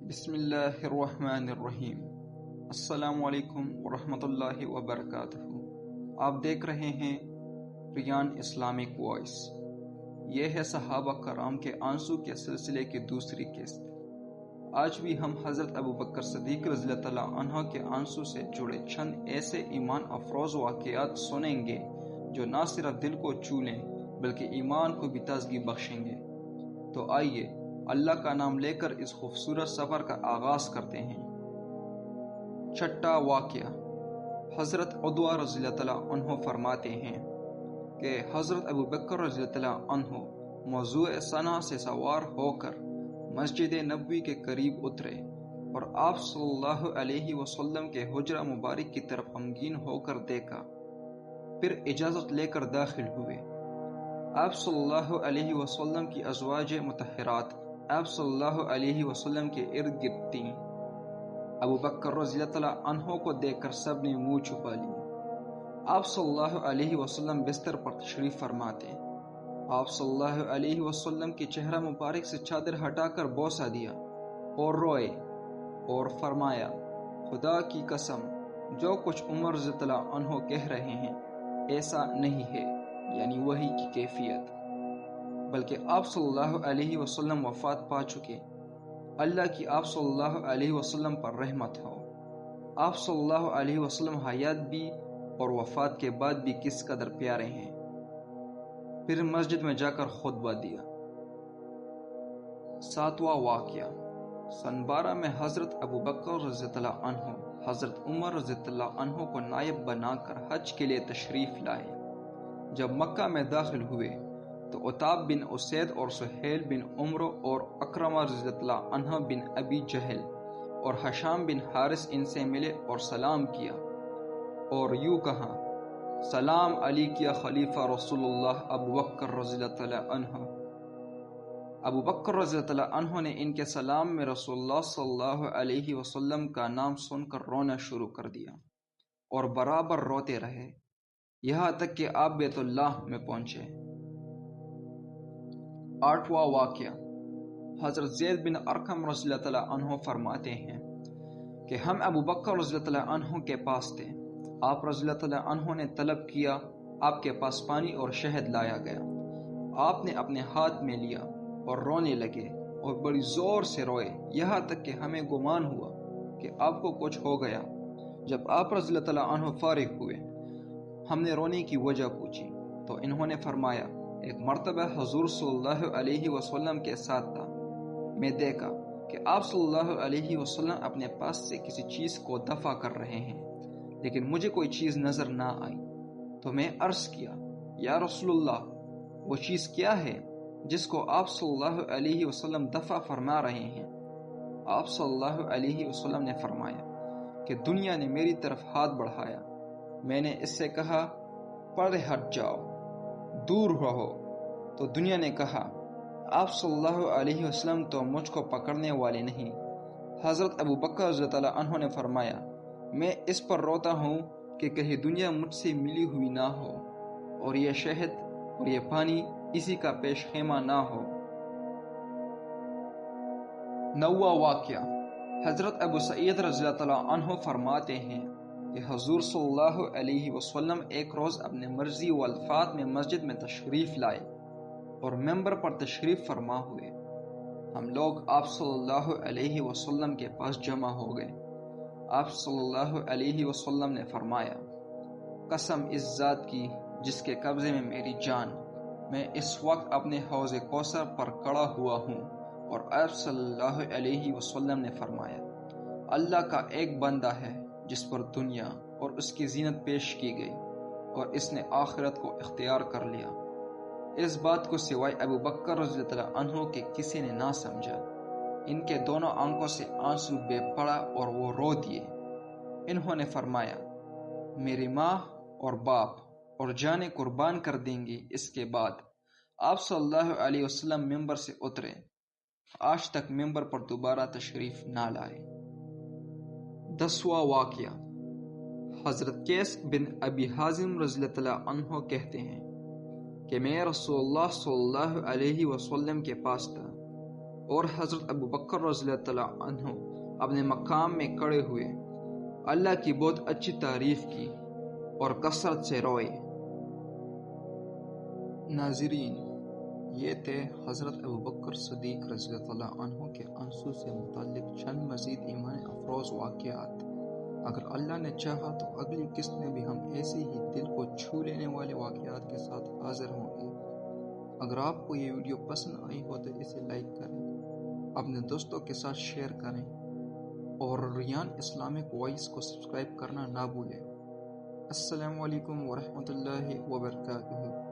بسم اللہ الرحمن الرحیم۔ السلام علیکم ورحمۃ اللہ وبرکاتہ۔ آپ دیکھ رہے ہیں ریان اسلامک وائس۔ یہ ہے صحابہ کرام کے آنسو کے سلسلے کی دوسری قسط۔ آج بھی ہم حضرت ابوبکر صدیق رضی اللہ تعالیٰ عنہ کے آنسو سے جڑے چند ایسے ایمان افروز واقعات سنیں گے جو نہ صرف دل کو چھو لیں بلکہ ایمان کو بھی تازگی بخشیں گے۔ تو آئیے اللہ کا نام لے کر اس خوبصورت سفر کا آغاز کرتے ہیں۔ چھٹا واقعہ، حضرت عدوہ رضی اللہ تعالیٰ عنہ فرماتے ہیں کہ حضرت ابوبکر رضی اللہ تعالیٰ عنہ موضوع صنعاء سے سوار ہو کر مسجد نبوی کے قریب اترے اور آپ صلی اللہ علیہ وسلم کے حجرہ مبارک کی طرف غمگین ہو کر دیکھا، پھر اجازت لے کر داخل ہوئے۔ آپ صلی اللہ علیہ وسلم کی ازواج مطہرات آپ صلی اللہ علیہ وسلم کے ارد گرد تھیں۔ ابوبکر رضی اللہ تعالیٰ عنہ کو دیکھ کر سب نے منہ چھپا لی۔ آپ صلی اللہ علیہ وسلم بستر پر تشریف فرماتے۔ آپ صلی اللہ علیہ وسلم کے چہرہ مبارک سے چادر ہٹا کر بوسہ دیا اور روئے اور فرمایا، خدا کی قسم، جو کچھ عمر رضی اللہ عنہ کہہ رہے ہیں ایسا نہیں ہے، یعنی وحی کی کیفیت، بلکہ آپ صلی اللہ علیہ وسلم وفات پا چکے۔ اللہ کی آپ صلی اللہ علیہ وسلم پر رحمت ہو۔ آپ صلی اللہ علیہ وسلم حیات بھی اور وفات کے بعد بھی کس قدر پیارے ہیں۔ پھر مسجد میں جا کر خطبہ دیا۔ ساتواں واقعہ، سن 12 میں حضرت ابوبکر رضی اللہ عنہ حضرت عمر رضی اللہ عنہ کو نائب بنا کر حج کے لیے تشریف لائے۔ جب مکہ میں داخل ہوئے تو عتاب بن اسید اور سہیل بن عمر اور اکرمہ رضی اللہ عنہ بن ابی جہل اور حشام بن حارث ان سے ملے اور سلام کیا اور یوں کہا، سلام علیکیا خلیفہ رسول اللہ ابوبکر رضی اللہ عنہ۔ ابوبکر رضی اللہ عنہ نے ان کے سلام میں رسول اللہ صلی اللہ علیہ وسلم کا نام سن کر رونا شروع کر دیا اور برابر روتے رہے یہاں تک کہ آپ بیت اللہ میں پہنچے۔ آٹھواں واقعہ، حضرت زید بن ارقم رضی اللہ عنہ فرماتے ہیں کہ ہم ابوبکر رضی اللہ عنہ کے پاس تھے۔ آپ رضی اللہ عنہ نے طلب کیا، آپ کے پاس پانی اور شہد لایا گیا۔ آپ نے اپنے ہاتھ میں لیا اور رونے لگے اور بڑی زور سے روئے یہاں تک کہ ہمیں گمان ہوا کہ آپ کو کچھ ہو گیا۔ جب آپ رضی اللہ عنہ فارغ ہوئے، ہم نے رونے کی وجہ پوچھی تو انہوں نے فرمایا، ایک مرتبہ حضور صلی اللہ علیہ وسلم کے ساتھ تھا، میں دیکھا کہ آپ صلی اللہ علیہ وسلم اپنے پاس سے کسی چیز کو دفع کر رہے ہیں، لیکن مجھے کوئی چیز نظر نہ آئی تو میں عرض کیا، یا رسول اللہ، وہ چیز کیا ہے جس کو آپ صلی اللہ علیہ وسلم دفع فرما رہے ہیں؟ آپ صلی اللہ علیہ وسلم نے فرمایا کہ دنیا نے میری طرف ہاتھ بڑھایا، میں نے اس سے کہا، پردے ہٹ جاؤ، دور رہو، تو دنیا نے کہا، آپ صلی اللہ علیہ وسلم تو مجھ کو پکڑنے والے نہیں۔ حضرت ابوبکر رضی اللہ عنہ نے فرمایا، میں اس پر روتا ہوں کہ کہیں دنیا مجھ سے ملی ہوئی نہ ہو اور یہ شہد اور یہ پانی اسی کا پیش خیمہ نہ ہو۔ نواں واقعہ، حضرت ابو سعید رضی اللہ عنہ فرماتے ہیں کہ حضور صلی اللہ علیہ وسلم ایک روز اپنے مرضی و الفاظ میں مسجد میں تشریف لائے اور ممبر پر تشریف فرما ہوئے۔ ہم لوگ آپ صلی اللہ علیہ وسلم کے پاس جمع ہو گئے۔ آپ صلی اللہ علیہ وسلم نے فرمایا، قسم اس ذات کی جس کے قبضے میں میری جان، میں اس وقت اپنے حوض کوثر پر کھڑا ہوا ہوں۔ اور آپ صلی اللہ علیہ وسلم نے فرمایا، اللہ کا ایک بندہ ہے جس پر دنیا اور اس کی زینت پیش کی گئی اور اس نے آخرت کو اختیار کر لیا۔ اس بات کو سوائے ابوبکر رضی اللہ عنہ کے کسی نے نہ سمجھا۔ ان کے دونوں آنکھوں سے آنسو بے پڑا اور وہ رو دیے۔ انہوں نے فرمایا، میری ماں اور باپ اور جانیں قربان کر دیں گی۔ اس کے بعد آپ صلی اللہ علیہ وسلم ممبر سے اترے، آج تک ممبر پر دوبارہ تشریف نہ لائے۔ 10واں واقعہ، حضرت قیس بن ابی حازم رضی اللہ عنہ کہتے ہیں کہ میں رسول اللہ صلی اللہ علیہ وسلم کے پاس تھا۔ اور حضرت ابو بکر رضی اللہ تعالیٰ عنہ اپنے مقام میں کھڑے ہوئے، اللہ کی بہت اچھی تعریف کی اور کثرت سے روئے۔ ناظرین، یہ تھے حضرت ابو بکر صدیق رضی اللہ عنہ کے انصو سے متعلق چند مزید ایمان افروز واقعات۔ اگر اللہ نے چاہا تو اگلی قسط میں بھی ہم ایسے ہی دل کو چھو لینے والے واقعات کے ساتھ حاضر ہوں گے۔ اگر آپ کو یہ ویڈیو پسند آئی ہو تو اسے لائک کریں، اپنے دوستوں کے ساتھ شیئر کریں اور ریان اسلامک وائس کو سبسکرائب کرنا نہ بھولیں۔ السلام علیکم ورحمۃ اللہ وبرکاتہ۔